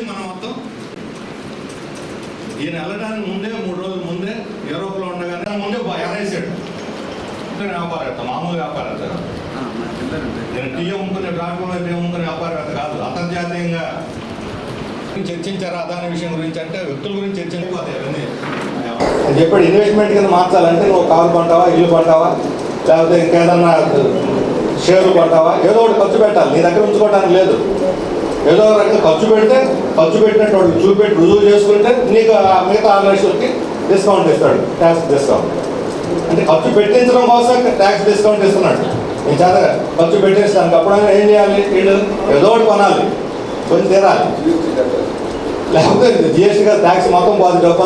మనం మొత్తం ఈయన వెళ్ళడానికి ముందే 3 రోజుల ముందే యూరోప్లో ఉండగానే ముందే ఎరేసాడు. వ్యాపారవేత్త, మామూలు వ్యాపారవేత్త కాదు. నేను టీ అమ్ముకునే ప్లాట్ఫామ్ టీ అమ్ముకునే వ్యాపారవేత్త కాదు. అంతర్జాతీయంగా చర్చించారా అదాని విషయం గురించి అంటే వ్యక్తుల గురించి చర్చించకపోతే అవన్నీ అని చెప్పాడు. ఇన్వెస్ట్మెంట్ కింద మార్చాలంటే నువ్వు కారు కొంటావా, ఇల్లు కొంటావా, లేకపోతే ఇంకేదన్నా షేర్లు కొంటావా, ఏదో ఒకటి ఖర్చు పెట్టాలి. నీ దగ్గర ఉంచుకోవడానికి లేదు. ఏదో ఒక రకంగా ఖర్చు పెడితే ఖర్చు పెట్టినట్టు వాడికి చూపెట్టి రుజువు చేసుకుంటే నీకు మిగతా 6 లక్షలకి డిస్కౌంట్ ఇస్తాడు, ట్యాక్స్ డిస్కౌంట్. అంటే ఖర్చు పెట్టించడం కోసం ట్యాక్స్ డిస్కౌంట్ ఇస్తున్నాడు. నేను చేత ఖర్చు పెట్టించడానికి అప్పుడైనా ఏం చేయాలి, వీళ్ళు ఏదో ఒకటి కొనాలి, కొంచెం తీరాలి. లేకపోతే జిఎస్టీ గారు ట్యాక్స్ మొత్తం పోదు, డబ్బు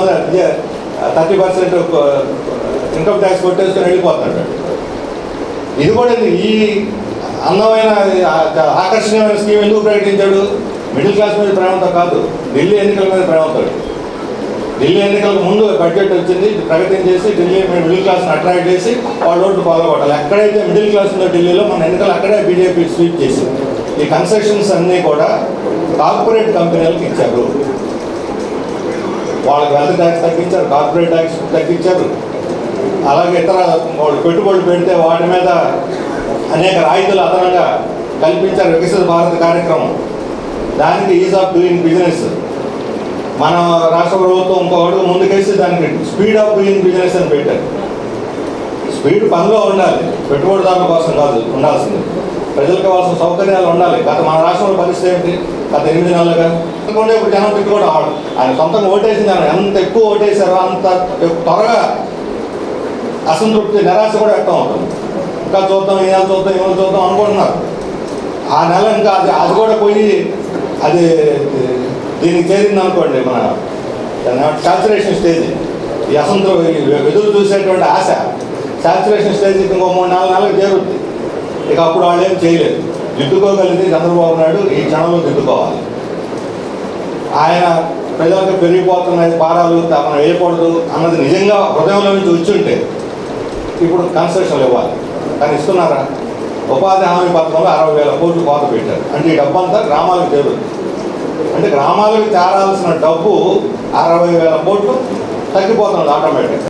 30% ఇన్కమ్ ట్యాక్స్ కొట్టేసుకొని వెళ్ళిపోతున్నాడు. ఇది కూడా ఈ అందమైన ఆకర్షణీయమైన స్కీమ్ ఎందుకు ప్రకటించాడు? మిడిల్ క్లాస్ మీద ప్రేమతో కాదు, ఢిల్లీ ఎన్నికల మీద ప్రేమతో. ఢిల్లీ ఎన్నికలకు ముందు బడ్జెట్ వచ్చింది, ప్రకటించేసి ఢిల్లీ మిడిల్ క్లాస్ని అట్రాక్ట్ చేసి వాళ్ళ ఓట్లు పాల్గొట్టాలి. ఎక్కడైతే మిడిల్ క్లాస్ ఉందో ఢిల్లీలో మన ఎన్నికలు అక్కడే బీజేపీ స్వీప్ చేసింది. ఈ కన్సెషన్స్ అన్నీ కూడా కార్పొరేట్ కంపెనీలకు ఇచ్చారు. వాళ్ళకి వెల్త్ ట్యాక్స్ తగ్గించారు, కార్పొరేట్ ట్యాక్స్ తగ్గించారు. అలాగే ఇతర వాళ్ళు పెట్టుబడులు పెడితే వాటి మీద అనేక రాయితీలు అదనంగా కల్పించారు. వికసిత భారత్ కార్యక్రమం, దానికి ఈజ్ ఆఫ్ డూయింగ్ బిజినెస్. మన రాష్ట్ర ప్రభుత్వం ఇంకో అడుగు ముందుకేసి దానికి స్పీడ్ ఆఫ్ డూయింగ్ బిజినెస్ అని పెట్టారు. స్పీడ్ పనిలో ఉండాలి, పెట్టుబడిదారుల కోసం కాదు ఉండాల్సింది. ప్రజలకు కావాల్సిన సౌకర్యాలు ఉండాలి. మన రాష్ట్రంలో పరిస్థితి ఏంటి? గత 8 నెలలుగా అనుకుంటే ఇప్పుడు జనం తిట్టుకోవడం ఆయన సొంతంగా ఓటేసింది. ఎంత ఎక్కువ ఓటేసారో అంత త్వరగా అసంతృప్తి, నిరాశ కూడా వ్యక్తం అవుతుంది. ఇంకా చూద్దాం, ఈ నెల చూద్దాం, ఈ నెల చూద్దాం అనుకుంటున్నారు. ఆ నెల ఇంకా అది కూడా పోయి అది దీనికి చేరింది అనుకోండి, మన సాచురేషన్ స్టేజ్. ఈ ఎదురు చూసేటువంటి ఆశ సాచురేషన్ స్టేజ్కి ఇంకో 3-4 నెలలకు చేరుద్ది. ఇక అప్పుడు వాళ్ళు ఏం చేయలేదు. దిద్దుకోగలిగితే చంద్రబాబు నాయుడు ఈ క్షణంలో దిద్దుకోవాలి. ఆయన ప్రజలకు పెరిగిపోతున్నాయి భారాలు, మనం వేయకూడదు అన్నది నిజంగా హృదయంలో నుంచి వచ్చుంటే ఇప్పుడు కన్సెషన్లు ఇవ్వాలి. కానీ ఇస్తున్నారా? ఉపాధి హామీ పథకంలో 60,000 కోట్లు కోత పెట్టారు. అంటే ఈ డబ్బు అంతా గ్రామాలకు చేరుతుంది. అంటే గ్రామాలకు చేరాల్సిన డబ్బు 60,000 కోట్లు తగ్గిపోతున్నది ఆటోమేటిక్.